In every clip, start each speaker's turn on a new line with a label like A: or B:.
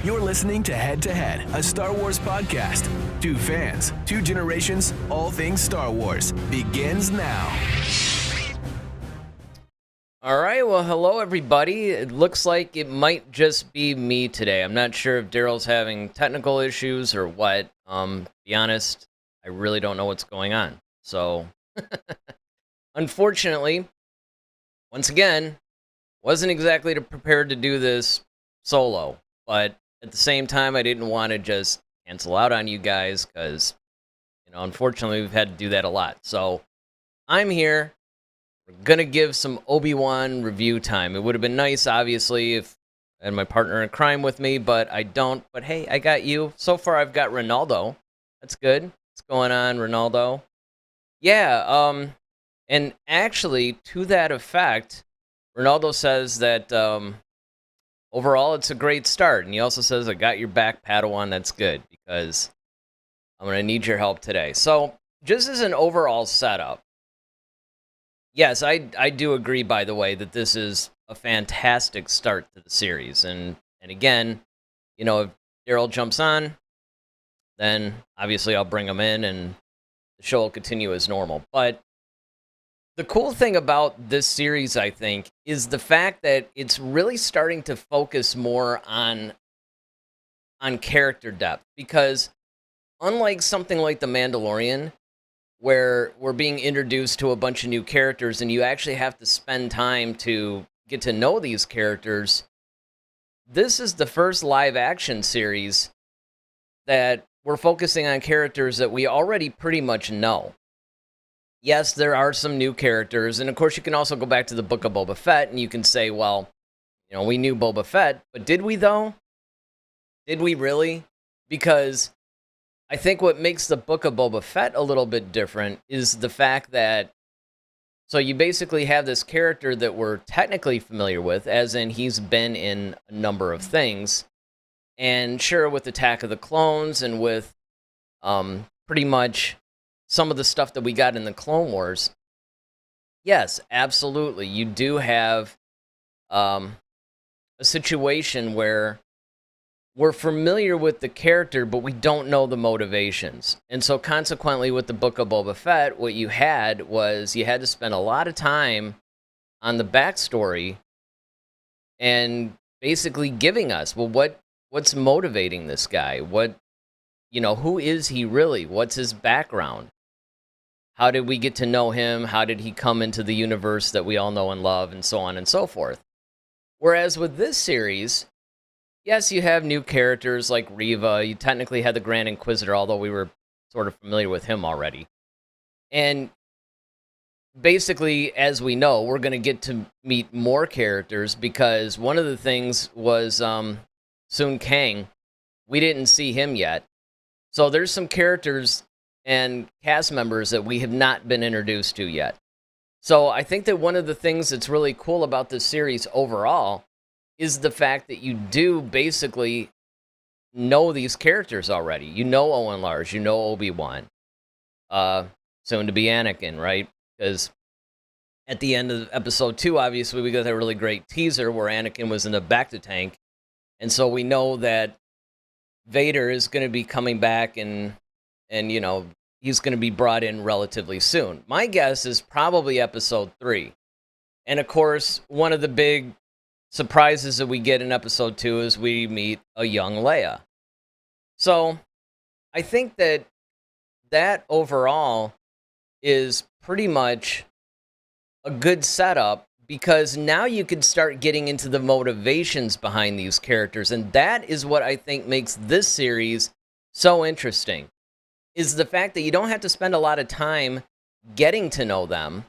A: You're listening to Head to Head, a Star Wars podcast. Two fans, two generations, all things Star Wars begins now.
B: All right, well, hello, everybody. It looks like it might just be me today. I'm not sure if Daryl's having technical issues or what. To be honest, I really don't know what's going on. So, unfortunately, once again, wasn't exactly prepared to do this solo. But at the same time, I didn't want to just cancel out on you guys because, unfortunately, we've had to do that a lot. So, I'm here. We're going to give some Obi Wan review time. It would have been nice, obviously, if I had my partner in crime with me, but I don't. But hey, I got you. So far, I've got Ronaldo. That's good. What's going on, Ronaldo? Yeah, and actually, to that effect, Ronaldo says that overall, it's a great start. And he also says, I got your back, Padawan. That's good, because I'm going to need your help today. So, just as an overall setup, yes, I do agree, by the way, that this is a fantastic start to the series. And again, if Daryl jumps on, then obviously I'll bring him in and the show will continue as normal. But the cool thing about this series, I think, is the fact that it's really starting to focus more on character depth. Because unlike something like The Mandalorian, where we're being introduced to a bunch of new characters and you actually have to spend time to get to know these characters, this is the first live-action series that we're focusing on characters that we already pretty much know. Yes, there are some new characters, and of course you can also go back to the Book of Boba Fett, and you can say, well, we knew Boba Fett, but did we, though? Did we really? Because I think what makes the Book of Boba Fett a little bit different is the fact that, so you basically have this character that we're technically familiar with, as in he's been in a number of things, and sure, with Attack of the Clones and with pretty much some of the stuff that we got in the Clone Wars, yes, absolutely, you do have a situation where we're familiar with the character, but we don't know the motivations. And so consequently, with the Book of Boba Fett, what you had was you had to spend a lot of time on the backstory and basically giving us, well, what's motivating this guy? Who is he really? What's his background? How did we get to know him? How did he come into the universe that we all know and love, and so on and so forth? Whereas with this series, yes, you have new characters like Reva. You technically had the Grand Inquisitor, although we were sort of familiar with him already. And basically, as we know, we're going to get to meet more characters because one of the things was Sun Kang. We didn't see him yet. So there's some characters and cast members that we have not been introduced to yet. So I think that one of the things that's really cool about this series overall is the fact that you do basically know these characters already. You know Owen Lars, you know Obi-Wan, soon to be Anakin, right? Because at the end of episode 2, obviously, we got that really great teaser where Anakin was in the Bacta tank. And so we know that Vader is going to be coming back and he's going to be brought in relatively soon. My guess is probably episode 3. And of course, one of the big surprises that we get in episode 2 is we meet a young Leia. So I think that overall is pretty much a good setup because now you can start getting into the motivations behind these characters. And that is what I think makes this series so interesting, is the fact that you don't have to spend a lot of time getting to know them.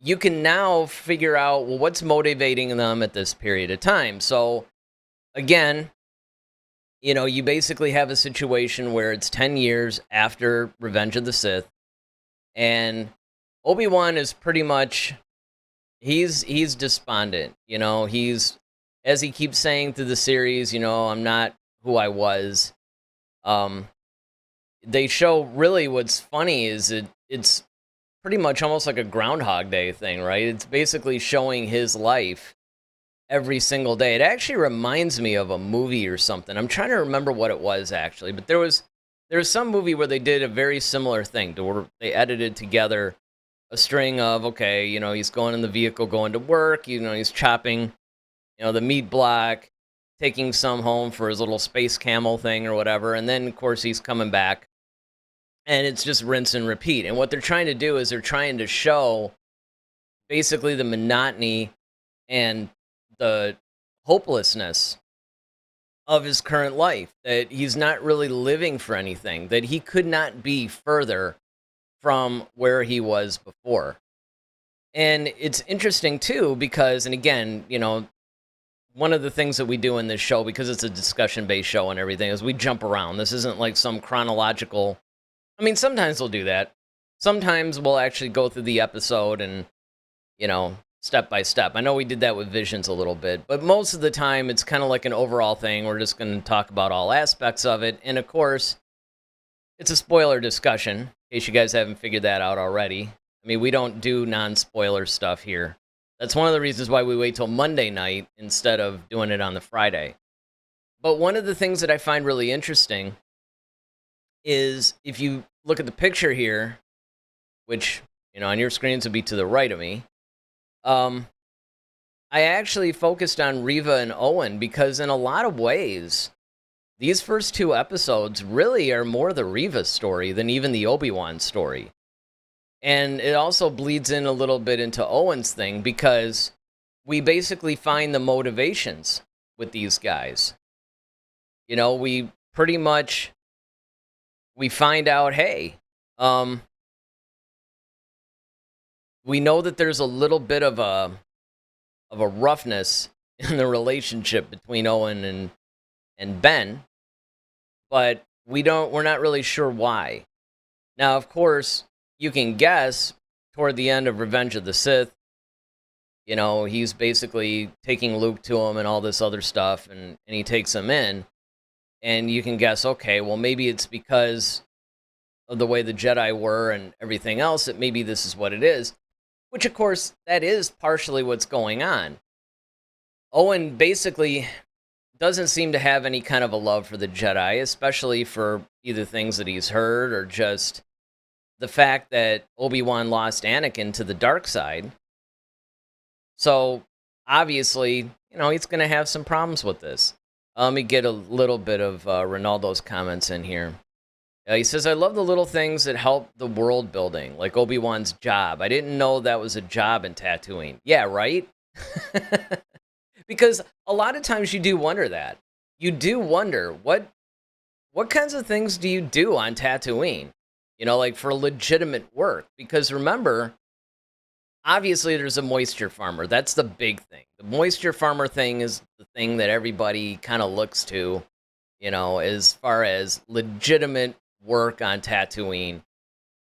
B: You can now figure out, well, what's motivating them at this period of time. So, again, you basically have a situation where it's 10 years after Revenge of the Sith, and Obi-Wan is pretty much, he's despondent. He's, as he keeps saying through the series, I'm not who I was. They show, really what's funny is it's pretty much almost like a Groundhog Day thing, right? It's basically showing his life every single day. It actually reminds me of a movie or something. I'm trying to remember what it was actually, but there was some movie where they did a very similar thing to where they edited together a string of, okay, he's going in the vehicle going to work, he's chopping, the meat block, taking some home for his little space camel thing or whatever, and then of course he's coming back, and it's just rinse and repeat. And what they're trying to do is they're trying to show basically the monotony and the hopelessness of his current life, that he's not really living for anything, that he could not be further from where he was before. And it's interesting too, because, and again, one of the things that we do in this show, because it's a discussion-based show and everything, is we jump around. This isn't like some chronological, I mean, sometimes we'll do that. Sometimes we'll actually go through the episode and, step by step. I know we did that with Visions a little bit, but most of the time it's kind of like an overall thing. We're just going to talk about all aspects of it. And of course, it's a spoiler discussion, in case you guys haven't figured that out already. I mean, we don't do non-spoiler stuff here. That's one of the reasons why we wait till Monday night instead of doing it on the Friday. But one of the things that I find really interesting is if you look at the picture here, which, on your screens would be to the right of me, I actually focused on Reva and Owen because in a lot of ways, these first two episodes really are more the Reva story than even the Obi-Wan story. And it also bleeds in a little bit into Owen's thing because we basically find the motivations with these guys. We pretty much, we find out, hey, we know that there's a little bit of a roughness in the relationship between Owen and Ben, but we're not really sure why. Now, of course, you can guess toward the end of Revenge of the Sith, he's basically taking Luke to him and all this other stuff, and he takes him in, and you can guess, okay, well, maybe it's because of the way the Jedi were and everything else, that maybe this is what it is. Which, of course, that is partially what's going on. Owen basically doesn't seem to have any kind of a love for the Jedi, especially for either things that he's heard or just the fact that Obi-Wan lost Anakin to the dark side. So, obviously, he's going to have some problems with this. Let me get a little bit of Ronaldo's comments in here. He says, I love the little things that help the world building, like Obi-Wan's job. I didn't know that was a job in Tatooine. Yeah, right? Because a lot of times you do wonder that. You do wonder, what kinds of things do you do on Tatooine? Like for legitimate work. Because remember, obviously there's a moisture farmer. That's the big thing. The moisture farmer thing is the thing that everybody kind of looks to, as far as legitimate work on Tatooine.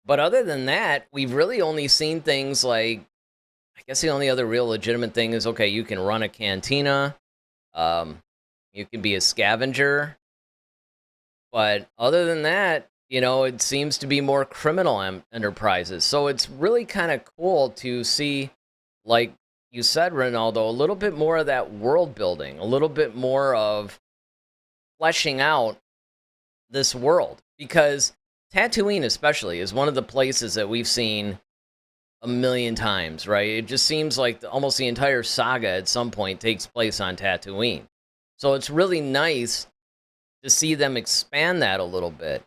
B: But other than that, we've really only seen things like, I guess the only other real legitimate thing is, okay, you can run a cantina, you can be a scavenger, but other than that, it seems to be more criminal enterprises. So it's really kind of cool to see, like you said, Ronaldo, a little bit more of that world building, a little bit more of fleshing out this world. Because Tatooine especially is one of the places that we've seen a million times, right? It just seems like almost the entire saga at some point takes place on Tatooine. So it's really nice to see them expand that a little bit.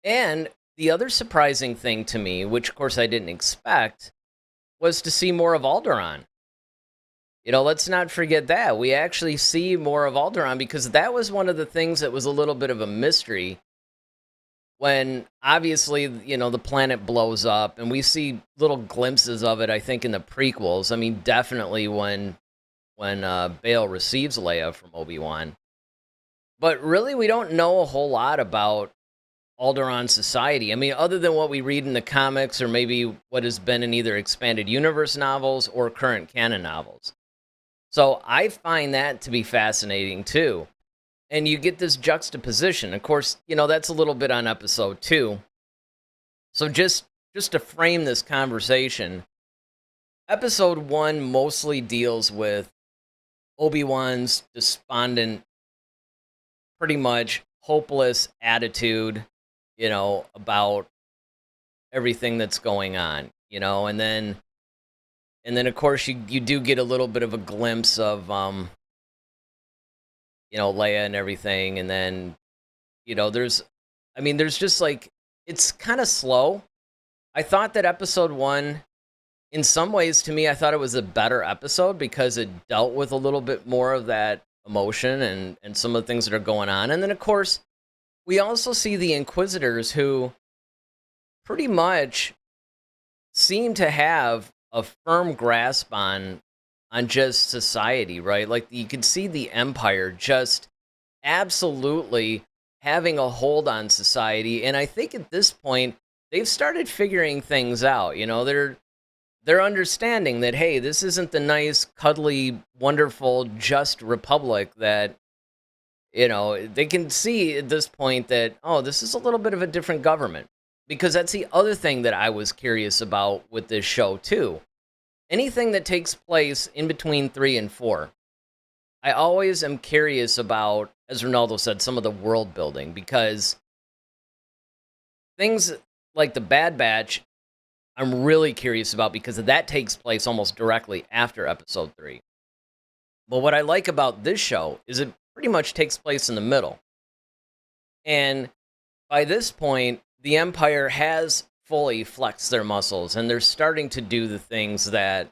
B: And the other surprising thing to me, which of course I didn't expect, was to see more of Alderaan. Let's not forget that. We actually see more of Alderaan because that was one of the things that was a little bit of a mystery when obviously, the planet blows up and we see little glimpses of it, I think, in the prequels. I mean, definitely when Bail receives Leia from Obi-Wan. But really, we don't know a whole lot about Alderaan society. I mean, other than what we read in the comics or maybe what has been in either expanded universe novels or current canon novels. So I find that to be fascinating too. And you get this juxtaposition. Of course, that's a little bit on episode 2. So just to frame this conversation, episode 1 mostly deals with Obi-Wan's despondent, pretty much hopeless attitude, about everything that's going on, and then of course you do get a little bit of a glimpse of Leia and everything, and then there's just like, it's kind of slow. I thought that episode 1, in some ways, to me, I thought it was a better episode because it dealt with a little bit more of that emotion and some of the things that are going on. And then, of course, we also see the Inquisitors, who pretty much seem to have a firm grasp on just society, right? Like, you can see the Empire just absolutely having a hold on society. And I think at this point, they've started figuring things out. They're understanding that, hey, this isn't the nice, cuddly, wonderful, just republic that, they can see at this point that, oh, this is a little bit of a different government. Because that's the other thing that I was curious about with this show, too. Anything that takes place in between 3 and 4, I always am curious about, as Ronaldo said, some of the world building, because things like the Bad Batch, I'm really curious about, because that takes place almost directly after episode 3. But what I like about this show is it pretty much takes place in the middle. And by this point, the Empire has fully flexed their muscles, and they're starting to do the things that,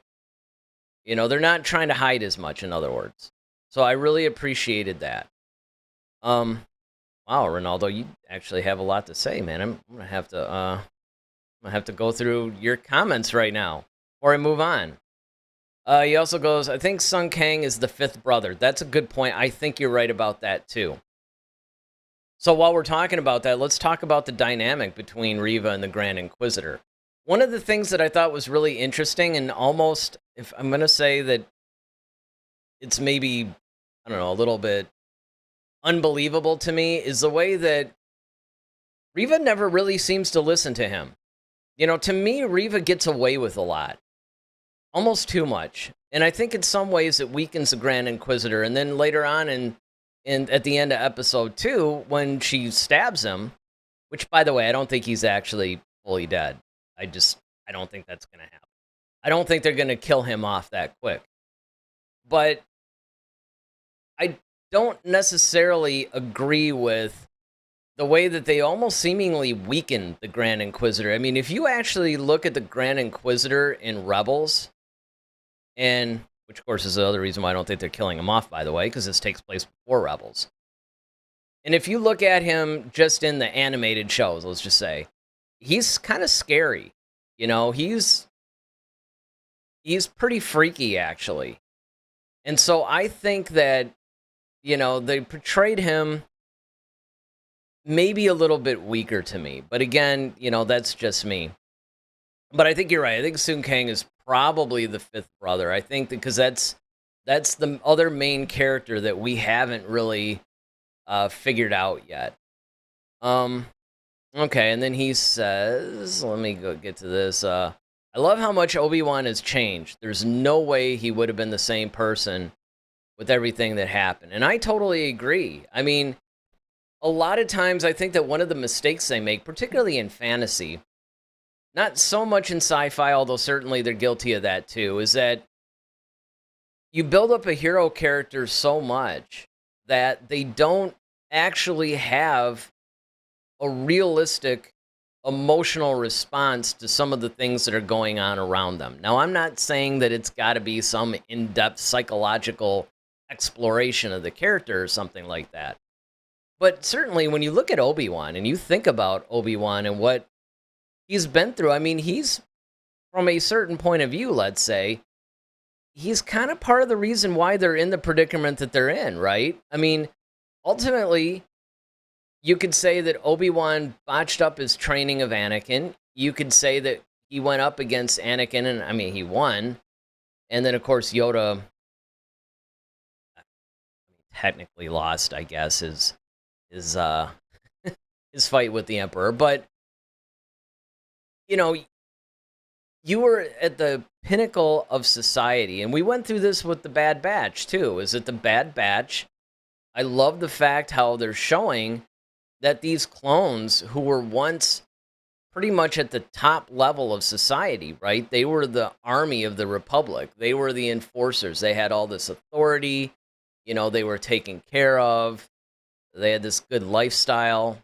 B: they're not trying to hide as much, in other words. So I really appreciated that. Wow, Ronaldo, you actually have a lot to say, man. I'm gonna have to go through your comments right now before I move on. He also goes, I think Sun Kang is the 5th brother. That's a good point. I think you're right about that, too. So while we're talking about that, let's talk about the dynamic between Reva and the Grand Inquisitor. One of the things that I thought was really interesting, and almost, if I'm going to say that it's maybe, I don't know, a little bit unbelievable to me, is the way that Reva never really seems to listen to him. To me, Reva gets away with a lot. Almost too much. And I think in some ways it weakens the Grand Inquisitor. And then later on, at the end of episode 2, when she stabs him, which, by the way, I don't think he's actually fully dead. I don't think that's going to happen. I don't think they're going to kill him off that quick. But I don't necessarily agree with the way that they almost seemingly weaken the Grand Inquisitor. I mean, if you actually look at the Grand Inquisitor in Rebels, and which, of course, is the other reason why I don't think they're killing him off, by the way, because this takes place before Rebels. And if you look at him just in the animated shows, let's just say, he's kind of scary. He's pretty freaky, actually. And so I think that, they portrayed him maybe a little bit weaker to me. But again, that's just me. But I think you're right. I think Sun Kang is probably the 5th brother. I think because that's the other main character that we haven't really figured out yet. Okay, and then he says, let me go get to this. I love how much Obi-Wan has changed. There's no way he would have been the same person with everything that happened. And I totally agree. I mean, a lot of times I think that one of the mistakes they make, particularly in fantasy, not so much in sci-fi, although certainly they're guilty of that too, is that you build up a hero character so much that they don't actually have a realistic emotional response to some of the things that are going on around them. Now, I'm not saying that it's got to be some in-depth psychological exploration of the character or something like that. But certainly when you look at Obi-Wan and you think about Obi-Wan and what he's been through, I mean, he's, from a certain point of view, let's say, he's kind of part of the reason why they're in the predicament that they're in, right? I mean, ultimately, you could say that Obi-Wan botched up his training of Anakin. You could say that he went up against Anakin, and I mean, he won. And then, of course, Yoda technically lost, I guess, his his fight with the Emperor. But, you were at the pinnacle of society, and we went through this with the Bad Batch too. Is it the Bad Batch? I love the fact how they're showing that these clones who were once pretty much at the top level of society, right? They were the army of the Republic. They were the enforcers. They had all this authority. They were taken care of. They had this good lifestyle.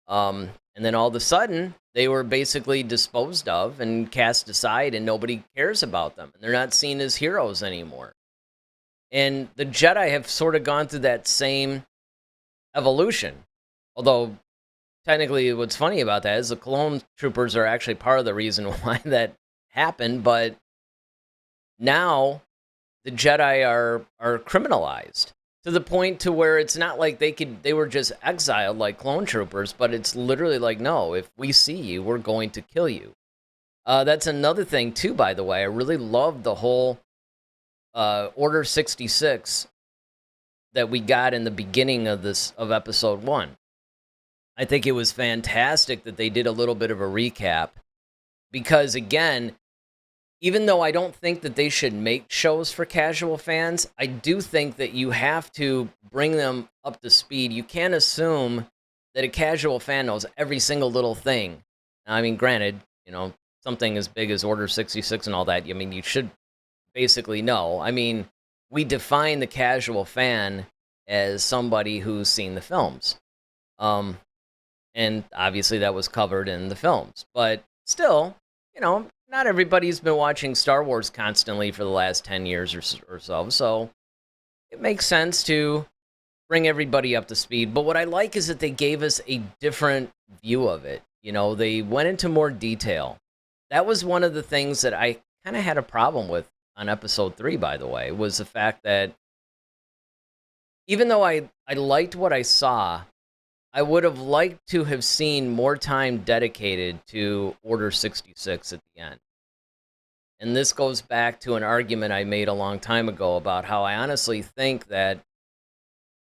B: And then all of a sudden, they were basically disposed of and cast aside, and nobody cares about them. And they're not seen as heroes anymore. And the Jedi have sort of gone through that same evolution. Although, technically, what's funny about that is the clone troopers are actually part of the reason why that happened. But now, the Jedi are criminalized to the point to where it's not like they were just exiled like clone troopers, but it's literally like, no, if we see you, we're going to kill you. That's another thing too, by the way. I really loved the whole Order 66 that we got in the beginning of episode 1. I think it was fantastic that they did a little bit of a recap, because again, even though I don't think that they should make shows for casual fans, I do think that you have to bring them up to speed. You can't assume that a casual fan knows every single little thing. Now, I mean, granted, something as big as Order 66 and all that, you should basically know. I mean, we define the casual fan as somebody who's seen the films. And obviously that was covered in the films. But still, not everybody's been watching Star Wars constantly for the last 10 years or so. So it makes sense to bring everybody up to speed. But what I like is that they gave us a different view of it. They went into more detail. That was one of the things that I kind of had a problem with on episode 3, by the way, was the fact that even though I liked what I saw, I would have liked to have seen more time dedicated to Order 66 at the end. And this goes back to an argument I made a long time ago about how I honestly think that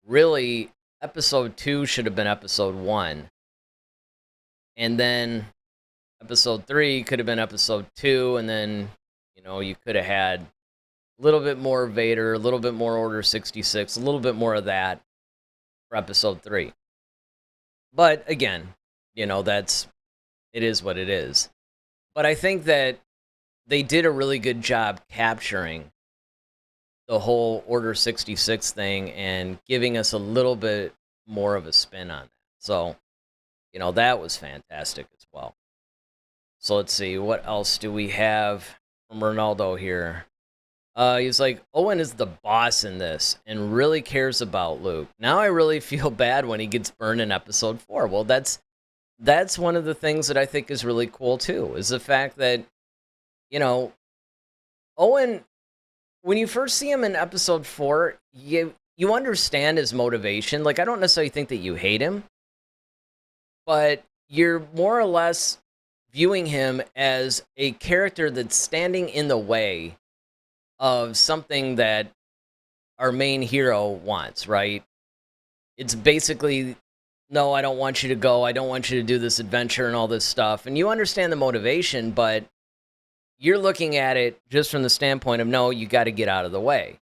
B: really episode 2 should have been episode 1. And then episode 3 could have been episode 2, and then, you could have had a little bit more Vader, a little bit more Order 66, a little bit more of that for episode 3. But again, it is what it is. But I think that they did a really good job capturing the whole Order 66 thing and giving us a little bit more of a spin on that. So, that was fantastic as well. So let's see, what else do we have from Ronaldo here? He's like, Owen is the boss in this and really cares about Luke. Now I really feel bad when he gets burned in episode 4. Well, that's one of the things that I think is really cool too, is the fact that, Owen, when you first see him in episode 4, you understand his motivation. Like, I don't necessarily think that you hate him, but you're more or less viewing him as a character that's standing in the way of something that our main hero wants, right? It's basically, no, I don't want you to go. I don't want you to do this adventure and all this stuff. And you understand the motivation, but you're looking at it just from the standpoint of, no, you got to get out of the way.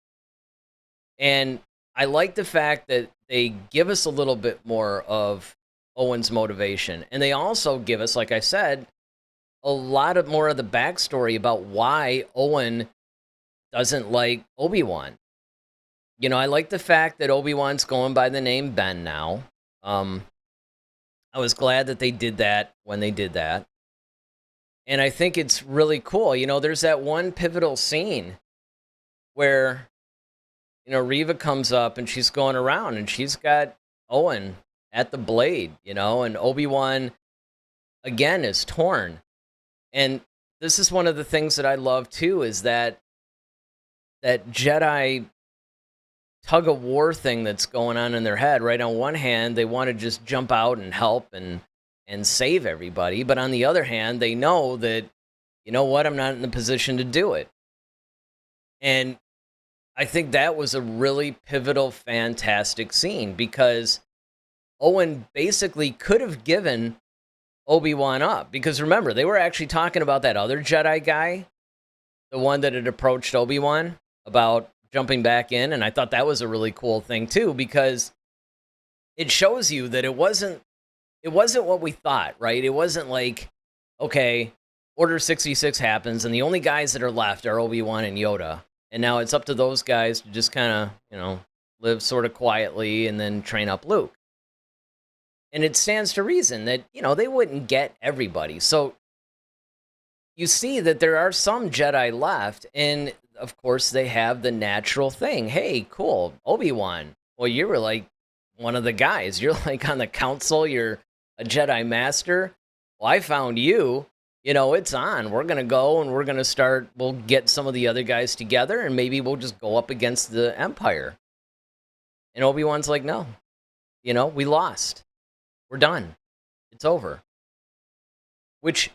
B: And I like the fact that they give us a little bit more of Owen's motivation. And they also give us, like I said, a lot of more of the backstory about why Owen doesn't like Obi-Wan. I like the fact that Obi-Wan's going by the name Ben now. I was glad that they did that when they did that. And I think it's really cool. There's that one pivotal scene where, Reva comes up and she's going around and she's got Owen at the blade, and Obi-Wan, again, is torn. And this is one of the things that I love, too, is that Jedi tug-of-war thing that's going on in their head. Right, on one hand, they want to just jump out and help and save everybody. But on the other hand, they know that, I'm not in the position to do it. And I think that was a really pivotal, fantastic scene, because Owen basically could have given Obi-Wan up. Because remember, they were actually talking about that other Jedi guy, the one that had approached Obi-Wan about jumping back in. And I thought that was a really cool thing too, because it shows you that it wasn't what we thought, right? It wasn't like, okay, Order 66 happens, and the only guys that are left are Obi-Wan and Yoda. And now it's up to those guys to just kind of, live sort of quietly and then train up Luke. And it stands to reason that, they wouldn't get everybody. So you see that there are some Jedi left, and of course they have the natural thing. Hey, cool, Obi-Wan. Well, you were like one of the guys. You're like on the council. You're a Jedi Master. Well, I found you. It's on. We're going to go and we're going to start. We'll get some of the other guys together and maybe we'll just go up against the Empire. And Obi-Wan's like, no, we lost. We're done. It's over. Which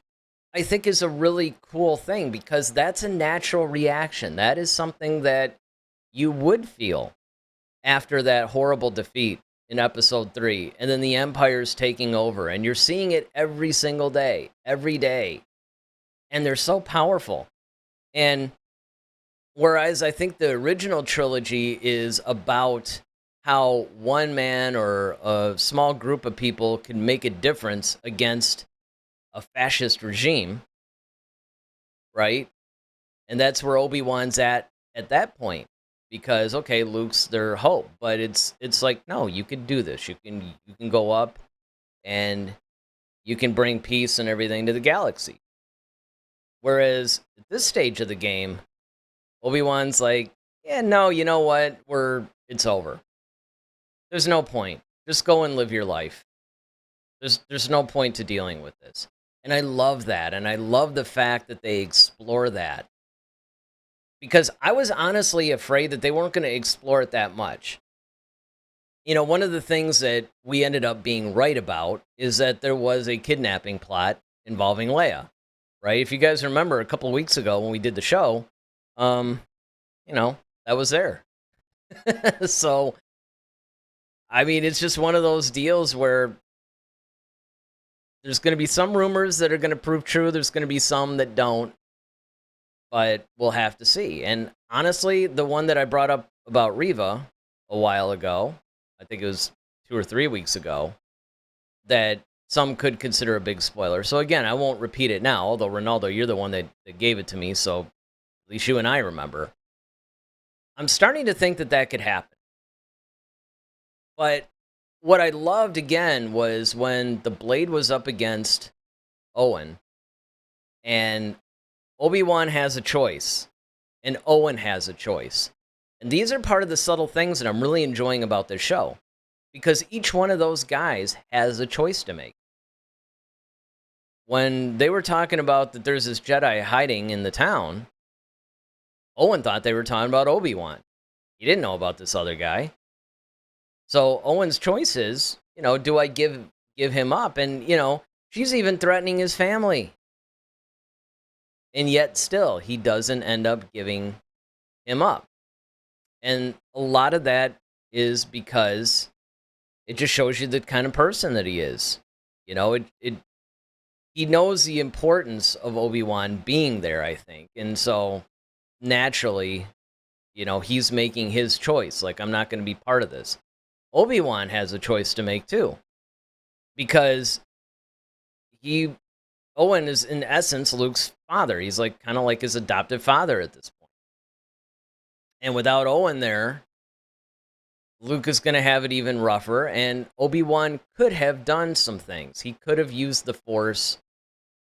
B: I think is a really cool thing because that's a natural reaction. That is something that you would feel after that horrible defeat in episode 3, and then the Empire's taking over, and you're seeing it every single day, every day, and they're so powerful. And whereas I think the original trilogy is about how one man or a small group of people can make a difference against a fascist regime, right? And that's where Obi-Wan's at that point. Because, okay, Luke's their hope, but it's like, no, you can do this. You can go up and you can bring peace and everything to the galaxy. Whereas at this stage of the game, Obi-Wan's like, yeah, no, you know what? It's over. There's no point. Just go and live your life. There's no point to dealing with this. And I love that, and I love the fact that they explore that. Because I was honestly afraid that they weren't going to explore it that much. One of the things that we ended up being right about is that there was a kidnapping plot involving Leia, right? If you guys remember a couple of weeks ago when we did the show, that was there. So, I mean, it's just one of those deals where there's going to be some rumors that are going to prove true. There's going to be some that don't. But we'll have to see. And honestly, the one that I brought up about Reva a while ago, I think it was 2 or 3 weeks ago, that some could consider a big spoiler. So again, I won't repeat it now, although Ronaldo, you're the one that gave it to me, so at least you and I remember. I'm starting to think that could happen. But what I loved, again, was when the blade was up against Owen, and Obi-Wan has a choice, and Owen has a choice. And these are part of the subtle things that I'm really enjoying about this show, because each one of those guys has a choice to make. When they were talking about that there's this Jedi hiding in the town, Owen thought they were talking about Obi-Wan. He didn't know about this other guy. So Owen's choice is, do I give him up? And, she's even threatening his family. And yet still, he doesn't end up giving him up. And a lot of that is because it just shows you the kind of person that he is. He knows the importance of Obi-Wan being there, I think. And so, naturally, he's making his choice. Like, I'm not going to be part of this. Obi-Wan has a choice to make, too. Because Owen is, in essence, Luke's father. He's like kind of like his adoptive father at this point. And without Owen there, Luke is going to have it even rougher, and Obi-Wan could have done some things. He could have used the Force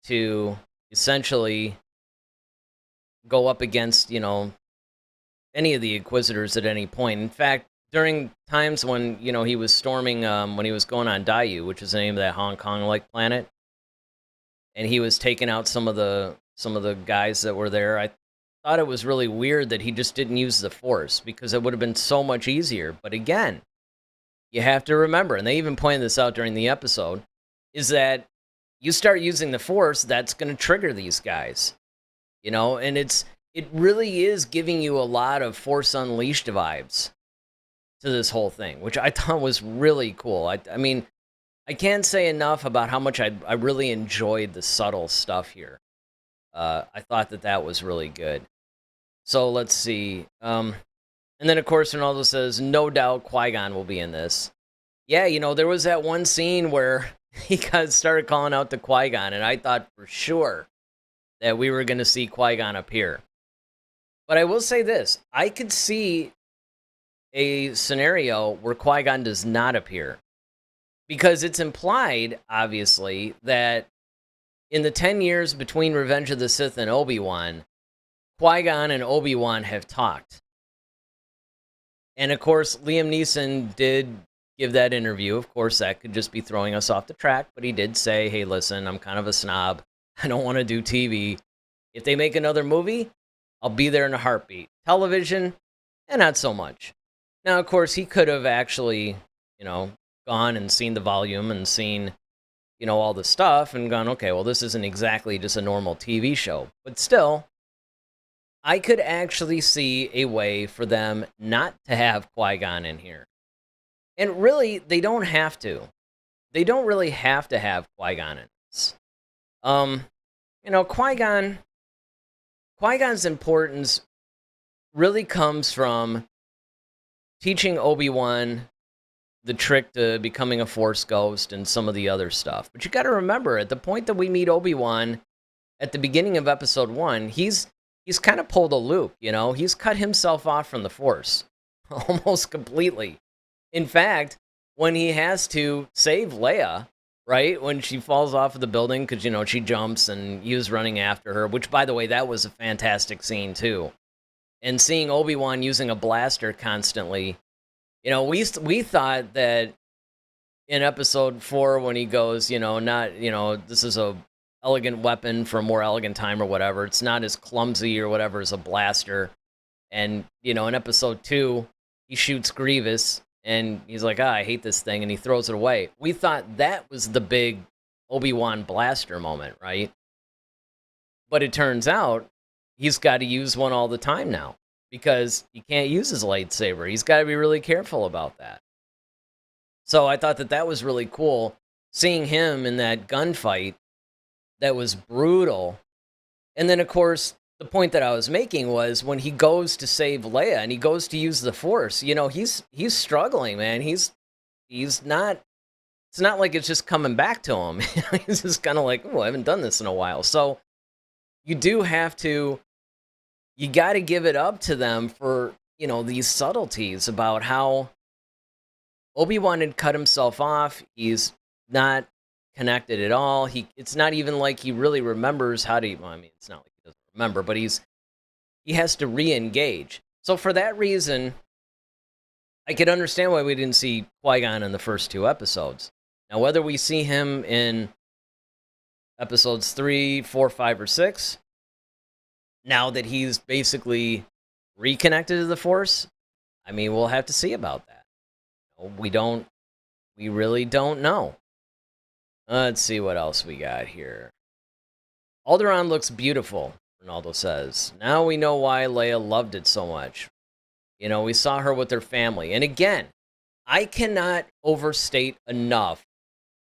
B: to essentially go up against, any of the Inquisitors at any point. In fact, during times when, he was storming, when he was going on Daiyu, which is the name of that Hong Kong-like planet, and he was taking out some of the guys that were there, I thought it was really weird that he just didn't use the Force, because it would have been so much easier. But again, you have to remember, and they even pointed this out during the episode, is that you start using the Force, that's going to trigger these guys. And it really is giving you a lot of Force Unleashed vibes to this whole thing, which I thought was really cool. I mean, I can't say enough about how much I really enjoyed the subtle stuff here. I thought that was really good. So let's see. And then, of course, Ronaldo says, no doubt Qui-Gon will be in this. Yeah, there was that one scene where he started calling out to Qui-Gon, and I thought for sure that we were going to see Qui-Gon appear. But I will say this. I could see a scenario where Qui-Gon does not appear. Because it's implied, obviously, that in the 10 years between Revenge of the Sith and Obi-Wan, Qui-Gon and Obi-Wan have talked. And, of course, Liam Neeson did give that interview. Of course, that could just be throwing us off the track, but he did say, hey, listen, I'm kind of a snob. I don't want to do TV. If they make another movie, I'll be there in a heartbeat. Television, not so much. Now, of course, he could have actually, gone and seen the volume and seen, all the stuff and gone, okay, well, this isn't exactly just a normal TV show. But still, I could actually see a way for them not to have Qui-Gon in here. And really, they don't have to. They don't really have to have Qui-Gon in this. Qui-Gon's importance really comes from teaching Obi-Wan the trick to becoming a Force ghost and some of the other stuff. But you got to remember, at the point that we meet Obi-Wan at the beginning of Episode 1, he's kind of pulled a Luke, He's cut himself off from the Force almost completely. In fact, when he has to save Leia, right, when she falls off of the building because, she jumps and he was running after her, which, by the way, that was a fantastic scene, too. And seeing Obi-Wan using a blaster constantly, we thought that in Episode 4 when he goes, this is a elegant weapon for a more elegant time or whatever. It's not as clumsy or whatever as a blaster. And, in Episode 2, he shoots Grievous and he's like, I hate this thing. And he throws it away. We thought that was the big Obi-Wan blaster moment, right? But it turns out he's got to use one all the time now because he can't use his lightsaber. He's got to be really careful about that. So I thought that was really cool, seeing him in that gunfight that was brutal. And then, of course, the point that I was making was when he goes to save Leia and he goes to use the Force, he's struggling, man. He's not, it's not like it's just coming back to him. He's just kind of like, I haven't done this in a while. So you do have to, you got to give it up to them for, these subtleties about how Obi-Wan had cut himself off. He's not connected at all. It's not even like he really remembers how to, it's not like he doesn't remember, but he has to re-engage. So for that reason, I could understand why we didn't see Qui-Gon in the first 2 episodes. Now, whether we see him in Episodes 3, 4, 5, or 6, now that he's basically reconnected to the Force, we'll have to see about that. We really don't know. Let's see what else we got here. Alderaan looks beautiful, Ronaldo says. Now we know why Leia loved it so much. We saw her with her family. And again, I cannot overstate enough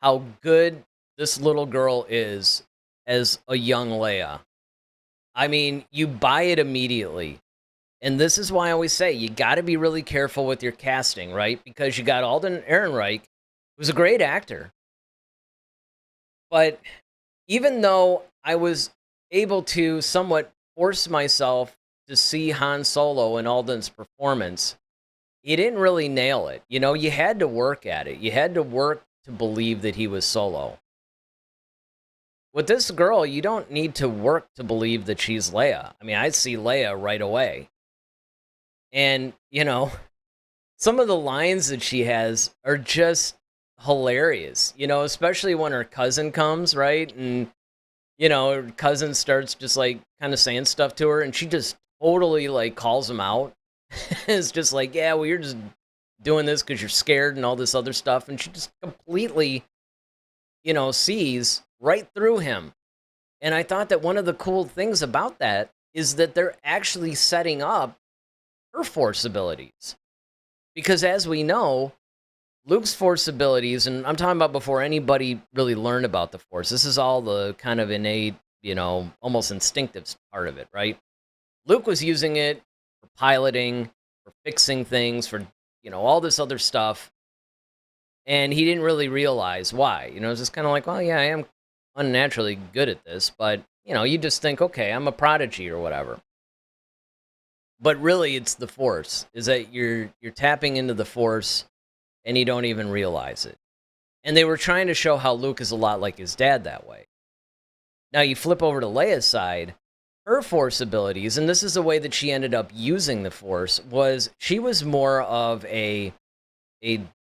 B: how good this little girl is as a young Leia. You buy it immediately. And this is why I always say, you got to be really careful with your casting, right? Because you got Alden Ehrenreich, who's a great actor. But even though I was able to somewhat force myself to see Han Solo in Alden's performance, he didn't really nail it. You had to work at it. You had to work to believe that he was Solo. With this girl, you don't need to work to believe that she's Leia. I see Leia right away. And, some of the lines that she has are just hilarious, especially when her cousin comes, right? And, her cousin starts just like kind of saying stuff to her and she just totally like calls him out. It's just like, yeah, well, you're just doing this because you're scared and all this other stuff. And she just completely, sees right through him. And I thought that one of the cool things about that is that they're actually setting up her Force abilities. Because as we know, Luke's Force abilities, and I'm talking about before anybody really learned about the Force. This is all the kind of innate, almost instinctive part of it, right? Luke was using it for piloting, for fixing things, for, all this other stuff. And he didn't really realize why. It's just kind of like, well, yeah, I am unnaturally good at this, but, you just think, okay, I'm a prodigy or whatever. But really, it's the Force, is that you're tapping into the Force and you don't even realize it. And they were trying to show how Luke is a lot like his dad that way. Now, you flip over to Leia's side, her Force abilities, and this is the way that she ended up using the Force, was she was more of a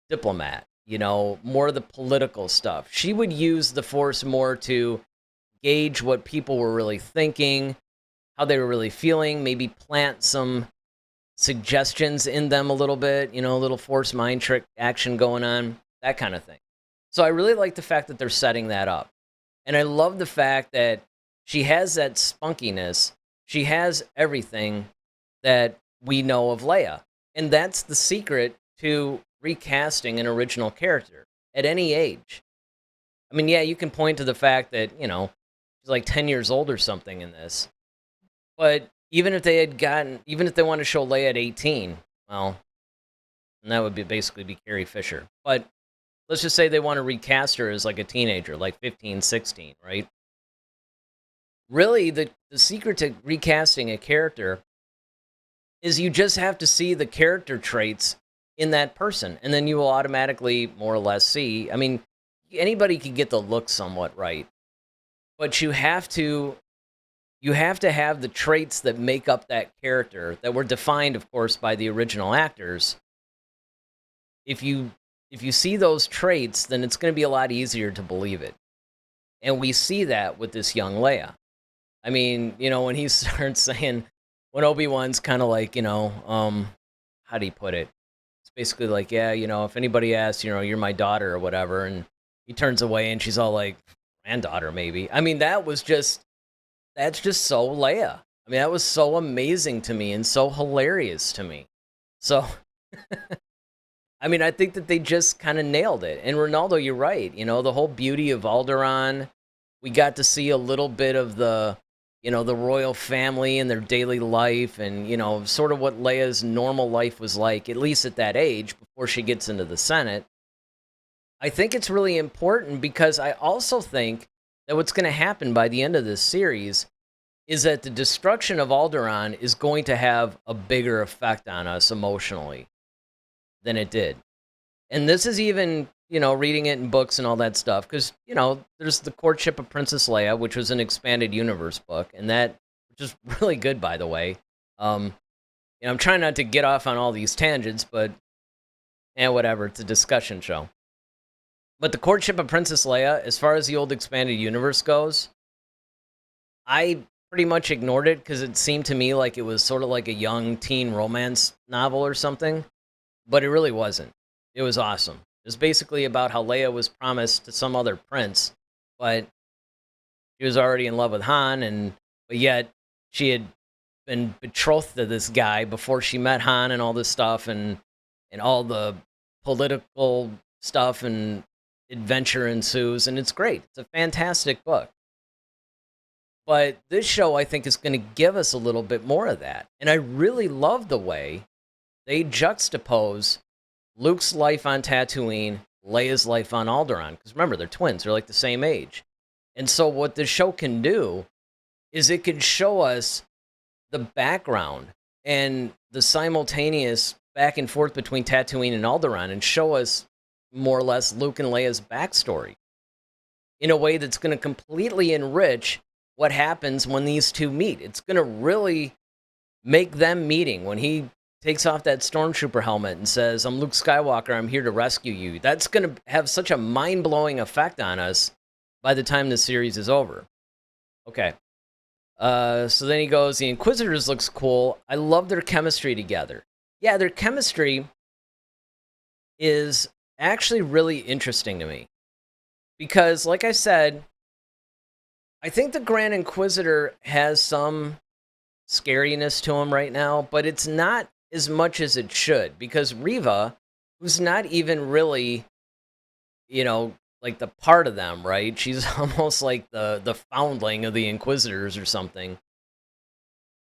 B: diplomat, more of the political stuff. She would use the Force more to gauge what people were really thinking, how they were really feeling, maybe plant some suggestions in them a little bit, a little Force mind trick action going on, that kind of thing. So I really like the fact that they're setting that up. And I love the fact that she has that spunkiness. She has everything that we know of Leia. And that's the secret to recasting an original character at any age. I mean, yeah, you can point to the fact that, she's like 10 years old or something in this. But even if they want to show Leia at 18, well, and that would basically be Carrie Fisher. But let's just say they want to recast her as like a teenager, like 15, 16, right? Really, the secret to recasting a character is you just have to see the character traits in that person, and then you will automatically more or less see. I mean, anybody can get the look somewhat right, but you have to have the traits that make up that character that were defined, of course, by the original actors. If you see those traits, then it's going to be a lot easier to believe it. And we see that with this young Leia. I mean, when he starts saying, when Obi-Wan's kind of like, how do you put it? It's basically like, yeah, if anybody asks, you're my daughter or whatever, and he turns away and she's all like, granddaughter maybe. I mean, that's just so Leia. I mean, that was so amazing to me and so hilarious to me. So, I mean, I think that they just kind of nailed it. And Ronaldo, you're right. The whole beauty of Alderaan, we got to see a little bit of the royal family and their daily life and, sort of what Leia's normal life was like, at least at that age, before she gets into the Senate. I think it's really important because I also think that what's going to happen by the end of this series is that the destruction of Alderaan is going to have a bigger effect on us emotionally than it did. And this is even, reading it in books and all that stuff, because, there's The Courtship of Princess Leia, which was an expanded universe book, and that, which is really good, by the way. I'm trying not to get off on all these tangents, but, whatever, it's a discussion show. But The Courtship of Princess Leia, as far as the old expanded universe goes, I pretty much ignored it because it seemed to me like it was sort of like a young teen romance novel or something, but it really wasn't. It was awesome. It was basically about how Leia was promised to some other prince, but she was already in love with Han, but yet she had been betrothed to this guy before she met Han and all this stuff and all the political stuff and adventure ensues, and it's great. It's a fantastic book. But this show, I think, is going to give us a little bit more of that. And I really love the way they juxtapose Luke's life on Tatooine, Leia's life on Alderaan. Because remember, they're twins. They're like the same age. And so what the show can do is it can show us the background and the simultaneous back and forth between Tatooine and Alderaan and show us more or less Luke and Leia's backstory in a way that's going to completely enrich what happens when these two meet. It's going to really make them meeting when he takes off that stormtrooper helmet and says, "I'm Luke Skywalker, I'm here to rescue you." That's going to have such a mind-blowing effect on us by the time the series is over. Okay. So then he goes, the Inquisitors looks cool. I love their chemistry together. Yeah, their chemistry is actually really interesting to me. Because, like I said, I think the Grand Inquisitor has some scariness to him right now, but it's not as much as it should. Because Reva, who's not even really, you know, like the part of them, right? She's almost like the foundling of the Inquisitors or something.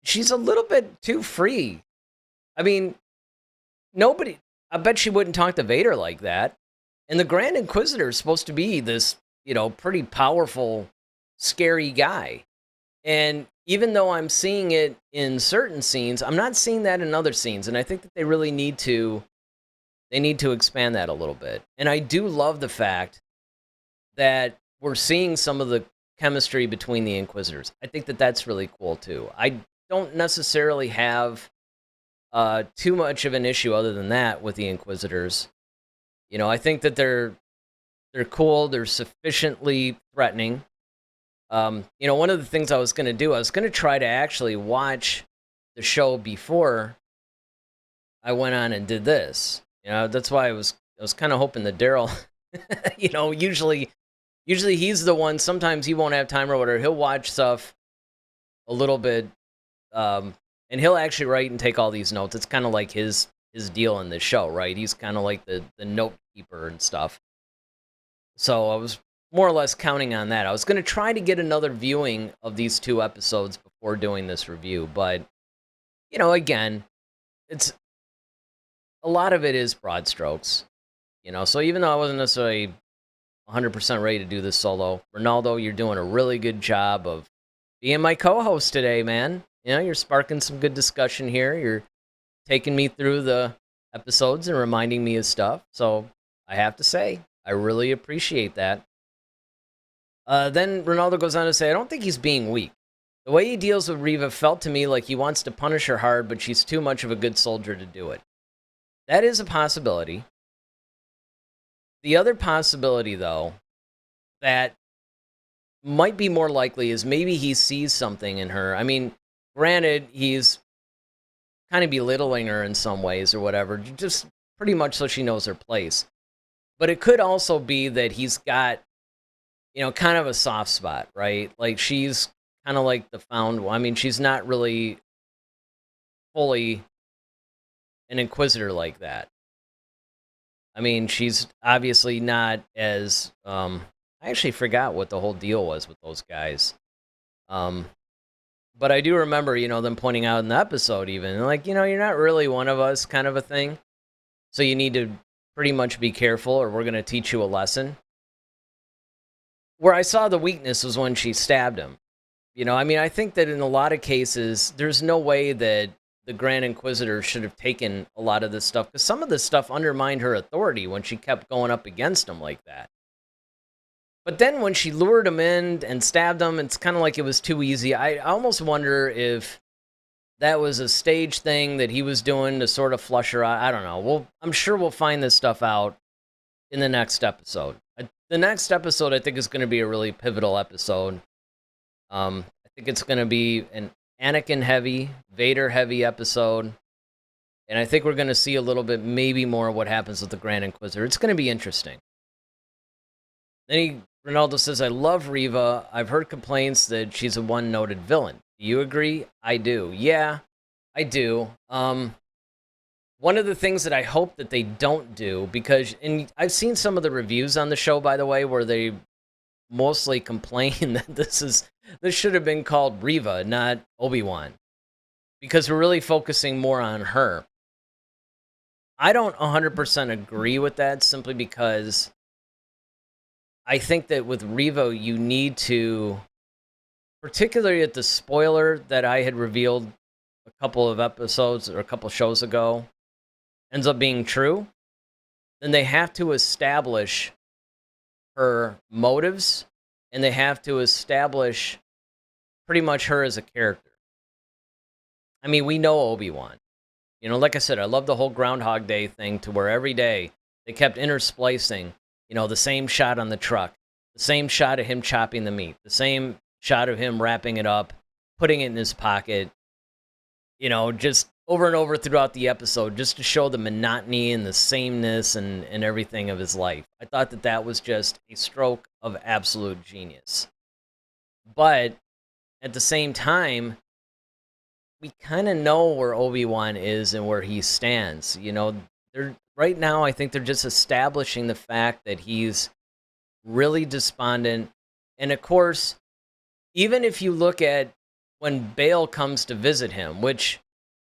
B: She's a little bit too free. I mean, nobody, I bet she wouldn't talk to Vader like that. And the Grand Inquisitor is supposed to be this, pretty powerful, scary guy. And even though I'm seeing it in certain scenes, I'm not seeing that in other scenes. And I think that they really need to expand that a little bit. And I do love the fact that we're seeing some of the chemistry between the Inquisitors. I think that that's really cool too. I don't necessarily have too much of an issue other than that with the Inquisitors. I think that they're cool. They're sufficiently threatening. One of the things I was going to do, I was going to try to actually watch the show before I went on and did this. That's why I was kind of hoping that Daryl, usually he's the one. Sometimes he won't have time or whatever. He'll watch stuff a little bit, and he'll actually write and take all these notes. It's kind of like his deal in this show, right? He's kind of like the note keeper and stuff. So I was more or less counting on that. I was going to try to get another viewing of these 2 episodes before doing this review, but again, it's a lot of it is broad strokes. So even though I wasn't necessarily 100% ready to do this solo, Ronaldo, you're doing a really good job of being my co-host today, man. You're sparking some good discussion here. You're taking me through the episodes and reminding me of stuff. So I have to say, I really appreciate that. Then Ronaldo goes on to say, I don't think he's being weak. The way he deals with Reva felt to me like he wants to punish her hard, but she's too much of a good soldier to do it. That is a possibility. The other possibility, though, that might be more likely is maybe he sees something in her. I mean, granted, he's kind of belittling her in some ways or whatever, just pretty much so she knows her place. But it could also be that he's got, kind of a soft spot, right? Like she's kind of like the found one. I mean, she's not really fully an Inquisitor like that. I mean, she's obviously not as, I actually forgot what the whole deal was with those guys. But I do remember, them pointing out in the episode even, like, you're not really one of us kind of a thing. So you need to pretty much be careful or we're going to teach you a lesson. Where I saw the weakness was when she stabbed him. I mean, I think that in a lot of cases, there's no way that the Grand Inquisitor should have taken a lot of this stuff, because some of this stuff undermined her authority when she kept going up against him like that. But then when she lured him in and stabbed him, it's kind of like it was too easy. I almost wonder if that was a stage thing that he was doing to sort of flush her out. I don't know. I'm sure we'll find this stuff out in the next episode. The next episode, I think, is going to be a really pivotal episode. I think it's going to be an Anakin-heavy, Vader-heavy episode. And I think we're going to see a little bit, maybe more, of what happens with the Grand Inquisitor. It's going to be interesting. Then Ronaldo says, I love Reva. I've heard complaints that she's a one-noted villain. Do you agree? I do. Yeah, I do. One of the things that I hope that they don't do, because I've seen some of the reviews on the show, by the way, where they mostly complain that this should have been called Reva, not Obi-Wan, because we're really focusing more on her. I don't 100% agree with that, simply because I think that with Reva, you need to, particularly at the spoiler that I had revealed a couple of episodes or a couple shows ago, ends up being true, then they have to establish her motives, and they have to establish pretty much her as a character. I mean, we know Obi-Wan. Like I said, I love the whole Groundhog Day thing, to where every day they kept intersplicing, the same shot on the truck, the same shot of him chopping the meat, the same shot of him wrapping it up, putting it in his pocket, just over and over throughout the episode, just to show the monotony and the sameness and everything of his life. I thought that was just a stroke of absolute genius. But at the same time, we kind of know where Obi-Wan is and where he stands. Right right now, I think they're just establishing the fact that he's really despondent. And of course, even if you look at when Bail comes to visit him, which,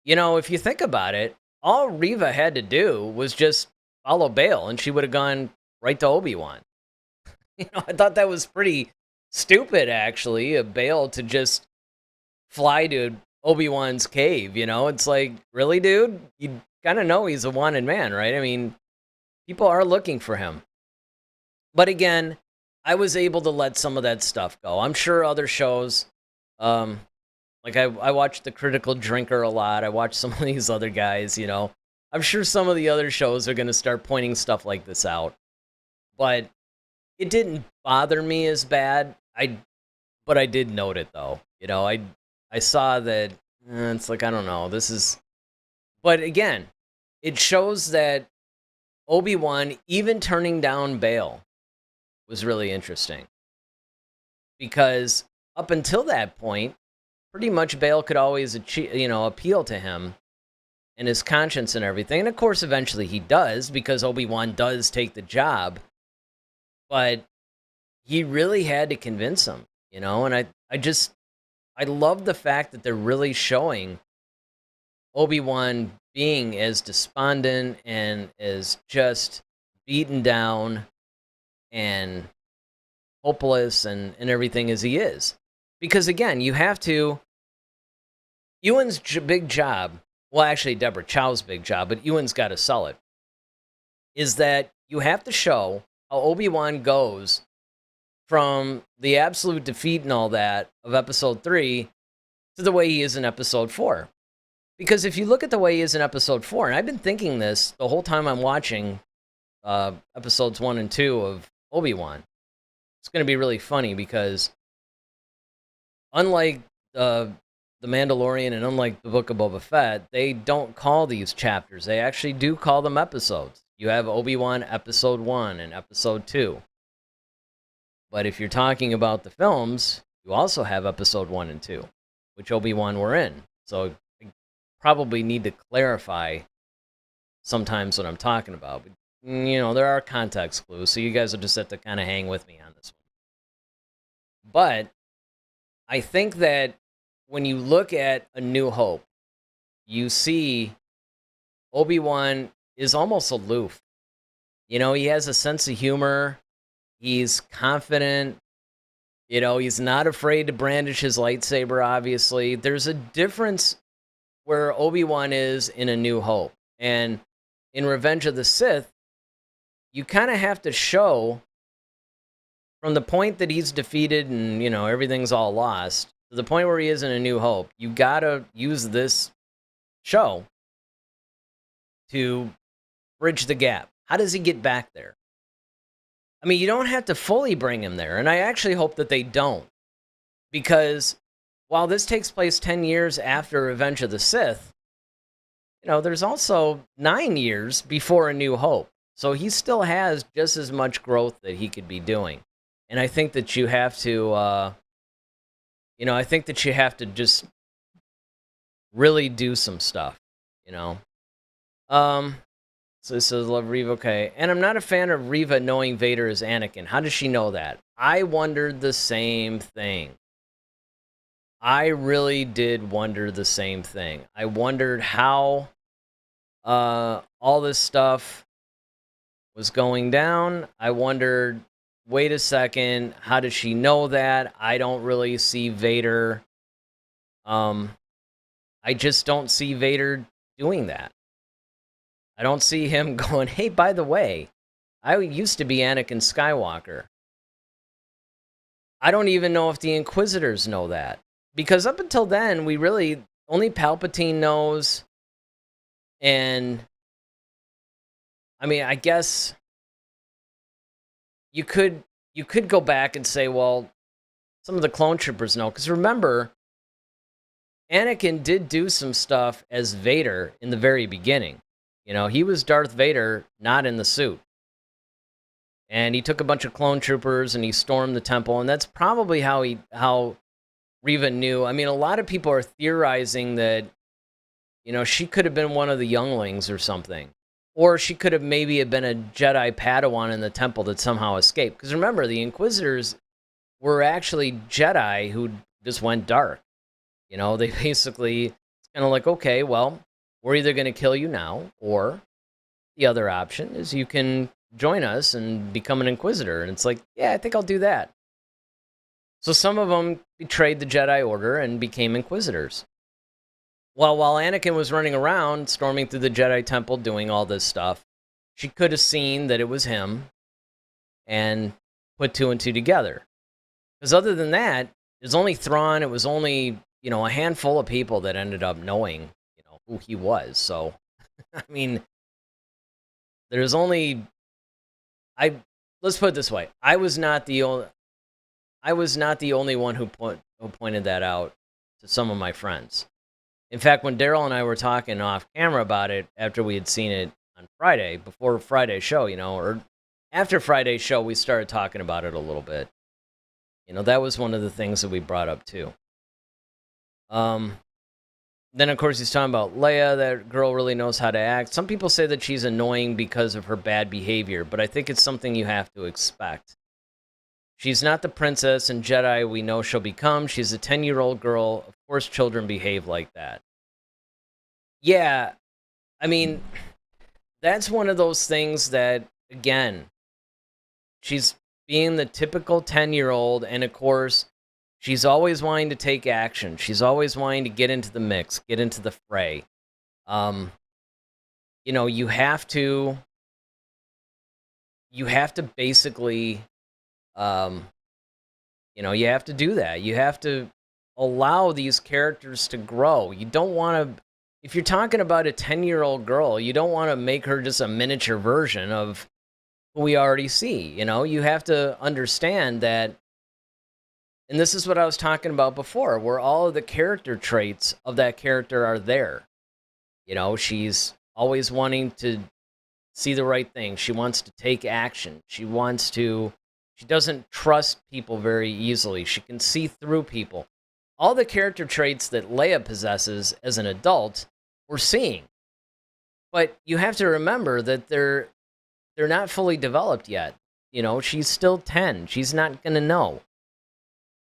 B: if you think about it, all Reva had to do was just follow Bail and she would have gone right to Obi-Wan. I thought that was pretty stupid, actually, of Bail to just fly to Obi-Wan's cave. It's like, really, dude? You kind of know he's a wanted man, right? I mean, people are looking for him. But again, I was able to let some of that stuff go. I'm sure other shows, like I watch The Critical Drinker a lot. I watch some of these other guys, I'm sure some of the other shows are going to start pointing stuff like this out. But it didn't bother me as bad. But I did note it, though. I saw that, it's like, I don't know, this is... But again, it shows that Obi-Wan, even turning down Bail, was really interesting. Because up until that point, pretty much Bail could always appeal to him and his conscience and everything. And of course, eventually he does, because Obi-Wan does take the job. But he really had to convince him, and I love the fact that they're really showing Obi-Wan being as despondent and as just beaten down and hopeless and everything as he is. Because again, you have to... Ewan's big job, well, actually Deborah Chow's big job, but Ewan's got to sell it, is that you have to show how Obi-Wan goes from the absolute defeat and all that of Episode 3 to the way he is in Episode 4. Because if you look at the way he is in Episode 4, and I've been thinking this the whole time I'm watching Episodes 1 and 2 of Obi-Wan, it's going to be really funny because unlike The Mandalorian and unlike the Book of Boba Fett, they don't call these chapters. They actually do call them episodes. You have Obi-Wan Episode 1 and Episode 2. But if you're talking about the films, you also have Episode 1 and 2, which Obi-Wan were in. So I probably need to clarify sometimes what I'm talking about. But, there are context clues, so you guys will just have to kind of hang with me on this one. But I think that when you look at A New Hope, you see Obi-Wan is almost aloof. He has a sense of humor. He's confident. He's not afraid to brandish his lightsaber, obviously. There's a difference where Obi-Wan is in A New Hope. And in Revenge of the Sith, you kind of have to show from the point that he's defeated and, everything's all lost, to the point where he is in A New Hope, you gotta use this show to bridge the gap. How does he get back there? I mean, you don't have to fully bring him there, and I actually hope that they don't. Because while this takes place 10 years after Revenge of the Sith, there's also 9 years before A New Hope. So he still has just as much growth that he could be doing. And I think that you have to, I think that you have to just really do some stuff, So this says, love Reva, okay. And I'm not a fan of Reva knowing Vader is Anakin. How does she know that? I wondered the same thing. I really did wonder the same thing. I wondered how all this stuff was going down. I wondered, wait a second, how does she know that? I don't really see Vader. I just don't see Vader doing that. I don't see him going, hey, by the way, I used to be Anakin Skywalker. I don't even know if the Inquisitors know that. Because up until then, only Palpatine knows. And, I mean, I guess you could go back and say, well, some of the clone troopers know. Because remember, Anakin did do some stuff as Vader in the very beginning. He was Darth Vader, not in the suit. And he took a bunch of clone troopers and he stormed the temple. And that's probably how Reva knew. I mean, a lot of people are theorizing that, she could have been one of the younglings or something. Or she could have maybe have been a Jedi Padawan in the temple that somehow escaped. Because remember, the Inquisitors were actually Jedi who just went dark. They basically, it's kind of like, okay, well, we're either going to kill you now, or the other option is you can join us and become an Inquisitor. And it's like, yeah, I think I'll do that. So some of them betrayed the Jedi Order and became Inquisitors. Well, while Anakin was running around, storming through the Jedi Temple, doing all this stuff, she could have seen that it was him and put two and two together. Because other than that, it was only Thrawn, it was only, a handful of people that ended up knowing, who he was. So, I mean, there's only, let's put it this way. I was not the only one who pointed that out to some of my friends. In fact, when Daryl and I were talking off camera about it after we had seen it on Friday, before Friday's show, or after Friday's show, we started talking about it a little bit. That was one of the things that we brought up too. Then, of course, he's talking about Leia. That girl really knows how to act. Some people say that she's annoying because of her bad behavior, but I think it's something you have to expect. She's not the princess and Jedi we know she'll become. She's a 10-year-old girl. Of course, children behave like that. Yeah, I mean, that's one of those things that, again, she's being the typical 10-year-old, and of course, she's always wanting to take action. She's always wanting to get into the mix, get into the fray. You have to basically... you have to do that. You have to allow these characters to grow. You don't want to, if you're talking about a 10-year-old girl, you don't want to make her just a miniature version of who we already see. You have to understand that, and this is what I was talking about before, where all of the character traits of that character are there. She's always wanting to see the right thing. She wants to take action. She doesn't trust people very easily. She can see through people. All the character traits that Leia possesses as an adult, we're seeing. But you have to remember that they're not fully developed yet. She's still 10. She's not going to know.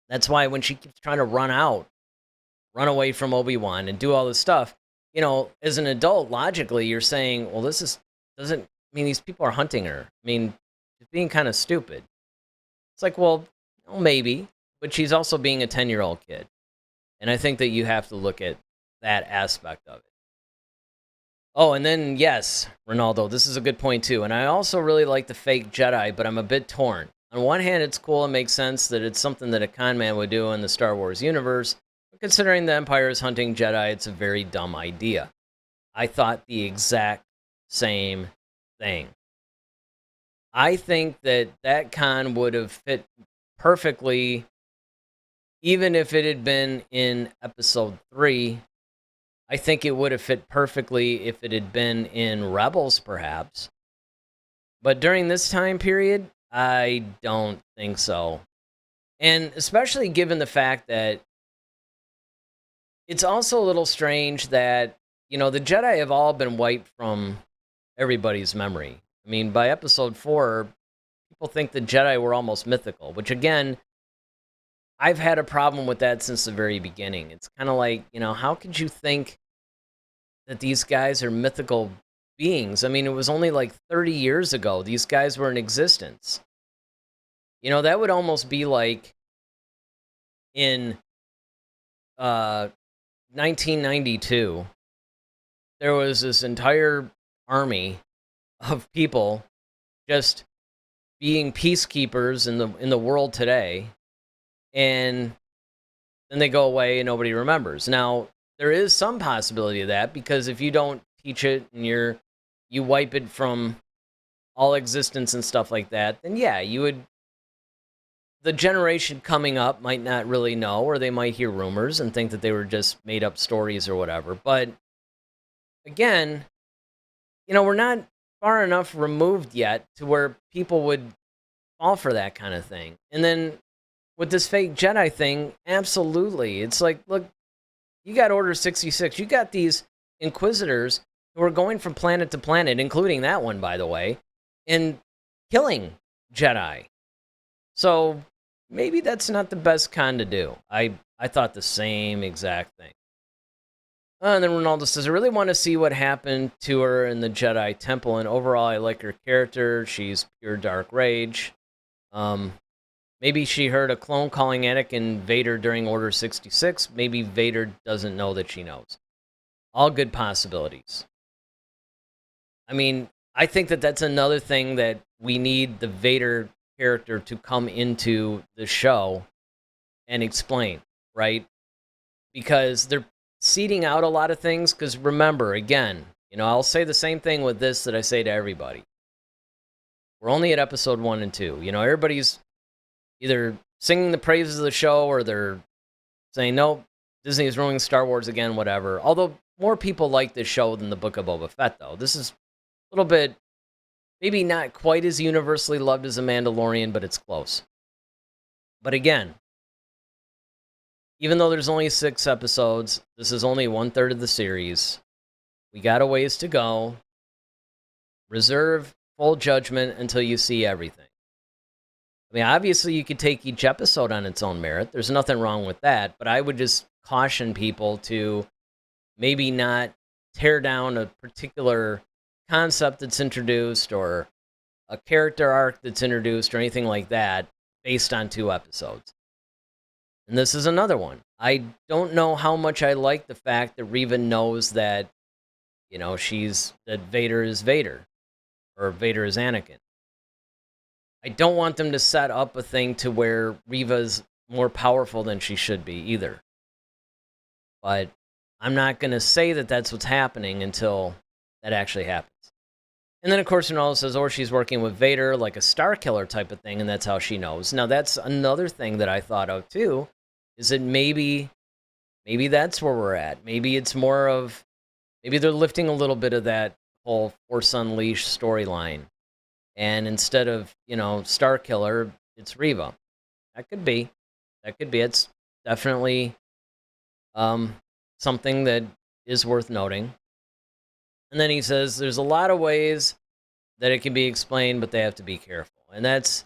B: That's why when she keeps trying to run away from Obi-Wan and do all this stuff, as an adult, logically, you're saying, well, these people are hunting her. It's being kind of stupid. It's like, well, maybe, but she's also being a 10-year-old kid. And I think that you have to look at that aspect of it. Oh, and then, yes, Ronaldo, this is a good point too. And I also really like the fake Jedi, but I'm a bit torn. On one hand, it's cool and makes sense that it's something that a con man would do in the Star Wars universe. But considering the Empire is hunting Jedi, it's a very dumb idea. I thought the exact same thing. I think that con would have fit perfectly, even if it had been in Episode 3. I think it would have fit perfectly if it had been in Rebels, perhaps. But during this time period, I don't think so. And especially given the fact that it's also a little strange that, the Jedi have all been wiped from everybody's memory. By Episode 4, people think the Jedi were almost mythical, which, again, I've had a problem with that since the very beginning. It's kind of like, how could you think that these guys are mythical beings? It was only like 30 years ago these guys were in existence. That would almost be like in 1992, there was this entire army of people just being peacekeepers in the world today, and then they go away and nobody remembers. Now, there is some possibility of that, because if you don't teach it and you wipe it from all existence and stuff like that, then yeah, the generation coming up might not really know, or they might hear rumors and think that they were just made up stories or whatever. But again, we're not far enough removed yet to where people would fall for that kind of thing. And then with this fake Jedi thing, absolutely. It's like, look, you got Order 66. You got these Inquisitors who are going from planet to planet, including that one, by the way, and killing Jedi. So maybe that's not the best con to do. I thought the same exact thing. And then Ronaldo says, I really want to see what happened to her in the Jedi Temple, and overall, I like her character. She's pure dark rage. Maybe she heard a clone calling Anakin Vader during Order 66. Maybe Vader doesn't know that she knows. All good possibilities. I mean, I think that that's another thing that we need the Vader character to come into the show and explain, right? Because they're seeding out a lot of things. Because remember, again, I'll say the same thing with this that I say to everybody. We're only at episode 1 and 2. Everybody's either singing the praises of the show or they're saying, no, Disney is ruining Star Wars again, whatever. Although more people like this show than the Book of Boba Fett, though. This is a little bit, maybe not quite as universally loved as The Mandalorian, but it's close. But again, even though there's only 6 episodes, this is only 1/3 of the series. We got a ways to go. Reserve full judgment until you see everything. I mean, obviously, you could take each episode on its own merit. There's nothing wrong with that. But I would just caution people to maybe not tear down a particular concept that's introduced or a character arc that's introduced or anything like that based on 2 episodes. And this is another one. I don't know how much I like the fact that Reva knows that, that Vader is Vader or Vader is Anakin. I don't want them to set up a thing to where Reva's more powerful than she should be either. But I'm not going to say that that's what's happening until that actually happens. And then, of course, Ronaldo says, or she's working with Vader like a Star Killer type of thing, and that's how she knows. Now, that's another thing that I thought of, too, is that maybe that's where we're at. Maybe it's more of, maybe they're lifting a little bit of that whole Force Unleashed storyline. And instead of, Star Killer, it's Reva. That could be. It's definitely something that is worth noting. And then he says, there's a lot of ways that it can be explained, but they have to be careful. And that's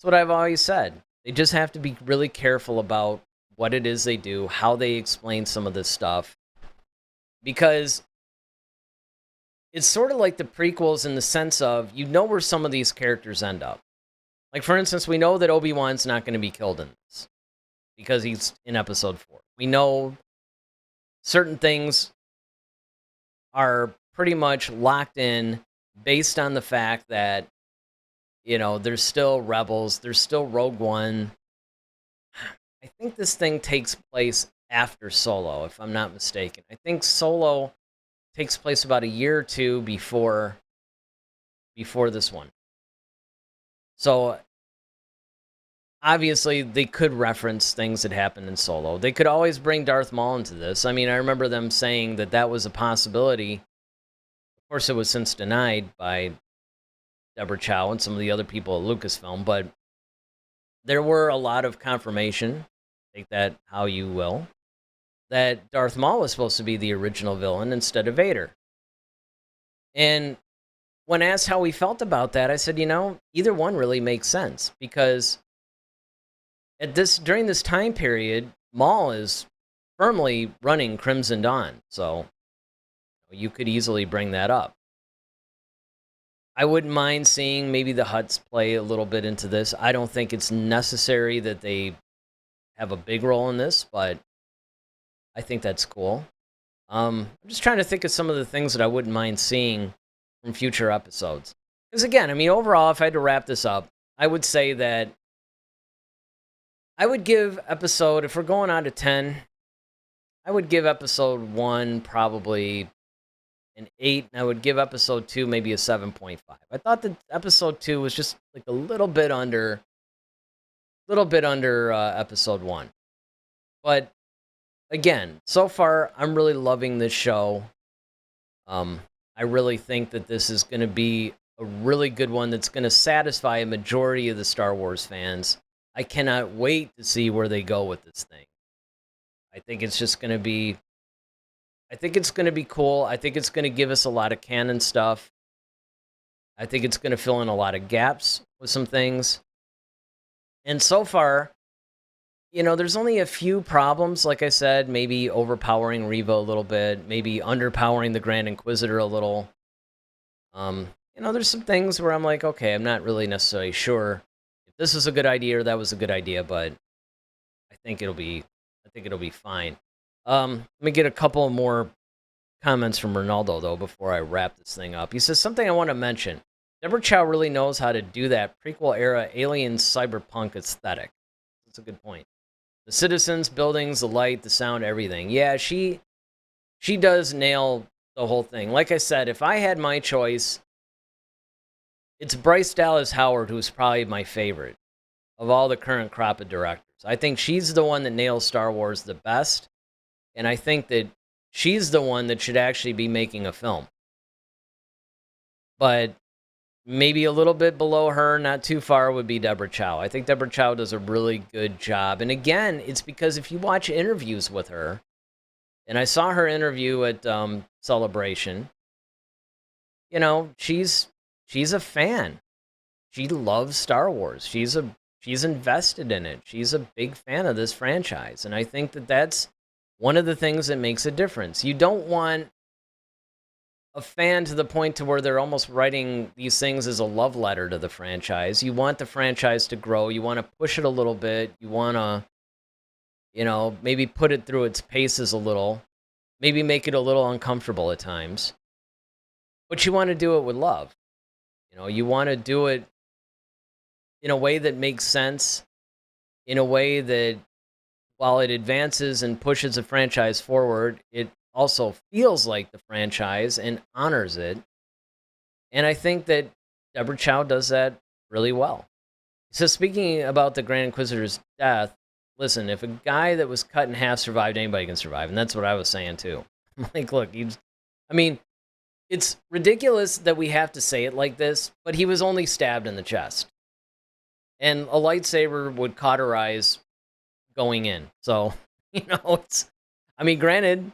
B: what I've always said. They just have to be really careful about what it is they do, how they explain some of this stuff. Because it's sort of like the prequels in the sense of, where some of these characters end up. Like, for instance, we know that Obi Wan's not going to be killed in this because he's in episode 4. We know certain things are pretty much locked in based on the fact that, there's still Rebels, there's still Rogue One. I think this thing takes place after Solo, if I'm not mistaken. I think Solo takes place about a year or 2 before this one. So, obviously, they could reference things that happened in Solo. They could always bring Darth Maul into this. I mean, I remember them saying that was a possibility. Of course, it was since denied by Deborah Chow and some of the other people at Lucasfilm, but there were a lot of confirmation, take that how you will, that Darth Maul was supposed to be the original villain instead of Vader. And when asked how we felt about that, I said, either one really makes sense, because during this time period, Maul is firmly running Crimson Dawn, so you could easily bring that up. I wouldn't mind seeing maybe the Hutts play a little bit into this. I don't think it's necessary that they have a big role in this, but I think that's cool. I'm just trying to think of some of the things that I wouldn't mind seeing from future episodes. Because again, I mean, overall, if I had to wrap this up, I would say that I would give episode, if we're going on to 10, I would give episode 1 probably an 8, and I would give episode 2 maybe a 7.5. I thought that episode 2 was just like a little bit under episode 1. But again, so far, I'm really loving this show. I really think that this is going to be a really good one that's going to satisfy a majority of the Star Wars fans. I cannot wait to see where they go with this thing. I think it's just going to be, I think it's going to be cool. I think it's going to give us a lot of canon stuff. I think it's going to fill in a lot of gaps with some things. And so far, there's only a few problems. Like I said, maybe overpowering Reva a little bit, maybe underpowering the Grand Inquisitor a little. There's some things where I'm like, okay, I'm not really necessarily sure if this is a good idea or that was a good idea, but I think it'll be fine. Let me get a couple more comments from Ronaldo, though, before I wrap this thing up. He says, something I want to mention. Deborah Chow really knows how to do that prequel-era alien cyberpunk aesthetic. That's a good point. The citizens, buildings, the light, the sound, everything. Yeah, she does nail the whole thing. Like I said, if I had my choice, it's Bryce Dallas Howard who's probably my favorite of all the current crop of directors. I think she's the one that nails Star Wars the best, and I think that she's the one that should actually be making a film. But maybe a little bit below her, not too far, would be Deborah Chow. I think Deborah Chow does a really good job. And again, it's because if you watch interviews with her, and I saw her interview at Celebration, she's a fan. She loves Star Wars. She's invested in it. She's a big fan of this franchise. And I think that that's one of the things that makes a difference. You don't want a fan to the point to where they're almost writing these things as a love letter to the franchise. You want the franchise to grow. You want to push it a little bit. You want to, maybe put it through its paces a little. Maybe make it a little uncomfortable at times. But you want to do it with love. You want to do it in a way that makes sense, in a way that, while it advances and pushes the franchise forward, it also feels like the franchise and honors it. And I think that Deborah Chow does that really well. So speaking about the Grand Inquisitor's death, listen, if a guy that was cut in half survived, anybody can survive. And that's what I was saying too. Like, look, it's ridiculous that we have to say it like this, but he was only stabbed in the chest. And a lightsaber would cauterize going in. So, granted,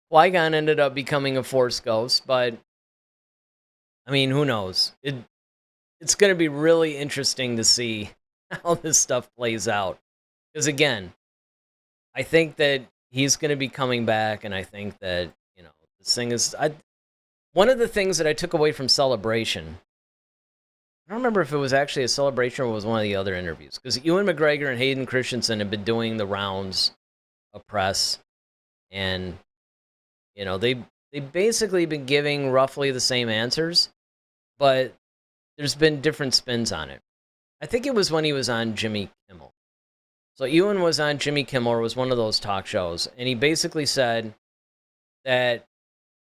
B: Qui-Gon ended up becoming a Force ghost, but, who knows? It's going to be really interesting to see how this stuff plays out. Because, again, I think that he's going to be coming back, and I think that, this thing is... one of the things that I took away from Celebration... I don't remember if it was actually a Celebration or it was one of the other interviews. Because Ewan McGregor and Hayden Christensen have been doing the rounds of press. And, they've basically been giving roughly the same answers. But there's been different spins on it. I think it was when he was on Jimmy Kimmel. So Ewan was on Jimmy Kimmel, or was one of those talk shows. And he basically said that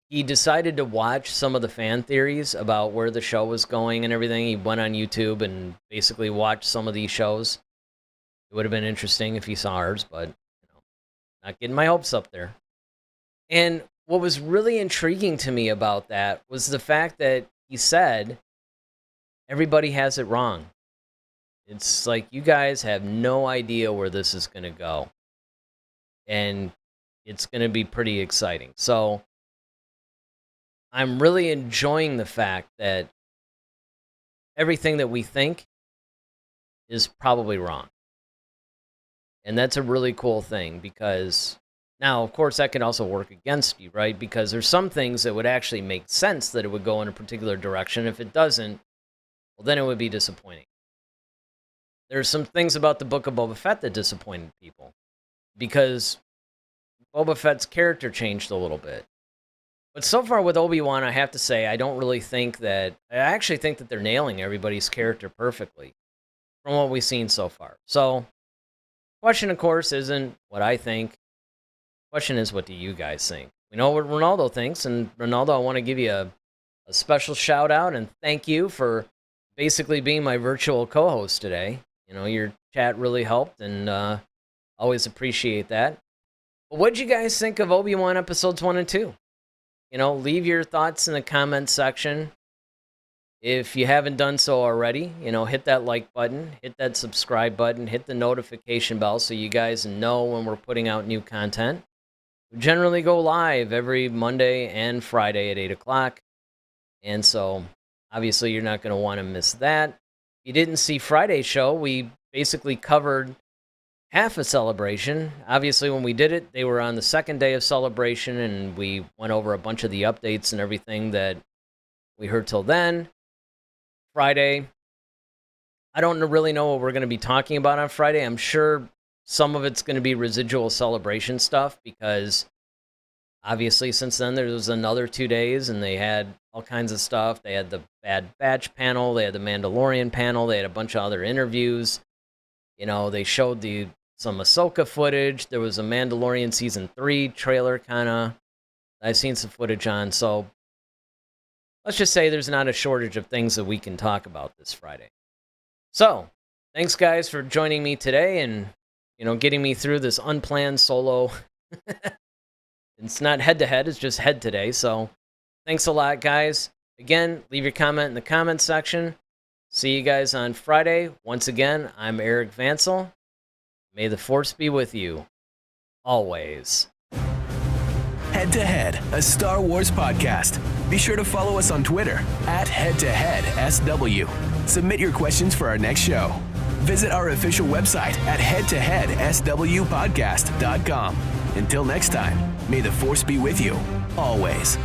B: he decided to watch some of the fan theories about where the show was going and everything. He went on YouTube and basically watched some of these shows. It would have been interesting if he saw ours, but not getting my hopes up there. And what was really intriguing to me about that was the fact that he said everybody has it wrong. It's like, you guys have no idea where this is going to go. And it's going to be pretty exciting. So I'm really enjoying the fact that everything that we think is probably wrong. And that's a really cool thing, because now, of course, that can also work against you, right? Because there's some things that would actually make sense that it would go in a particular direction. If it doesn't, well, then it would be disappointing. There's some things about the Book of Boba Fett that disappointed people, because Boba Fett's character changed a little bit. But so far with Obi-Wan, I have to say, I actually think that they're nailing everybody's character perfectly from what we've seen so far. So, question, of course, isn't what I think. Question is, what do you guys think? We know what Ronaldo thinks, and Ronaldo, I want to give you a special shout out and thank you for basically being my virtual co-host today. Your chat really helped, and always appreciate that. But what did you guys think of Obi-Wan episodes 1 and 2? Leave your thoughts in the comments section. If you haven't done so already, hit that like button, hit that subscribe button, hit the notification bell so you guys know when we're putting out new content. We generally go live every Monday and Friday at 8 o'clock. And so, obviously, you're not going to want to miss that. If you didn't see Friday's show, we basically covered half a celebration. Obviously, when we did it, they were on the second day of celebration, and we went over a bunch of the updates and everything that we heard till then. Friday, I don't really know what we're going to be talking about on Friday. I'm sure some of it's going to be residual celebration stuff, because obviously since then there was another 2 days and they had all kinds of stuff. They had the Bad Batch panel, they had the Mandalorian panel, they had a bunch of other interviews. They showed some Ahsoka footage. There was a Mandalorian Season 3 trailer, kind of. I've seen some footage on. So let's just say there's not a shortage of things that we can talk about this Friday. So thanks, guys, for joining me today and, getting me through this unplanned solo. It's not head-to-head, it's just head today. So thanks a lot, guys. Again, leave your comment in the comment section. See you guys on Friday. Once again, I'm Eric Vansel. May the Force be with you. Always.
A: Head to Head, a Star Wars podcast. Be sure to follow us on Twitter @HeadToHeadSW. Submit your questions for our next show. Visit our official website at headtoheadswpodcast.com. Until next time, may the Force be with you, always.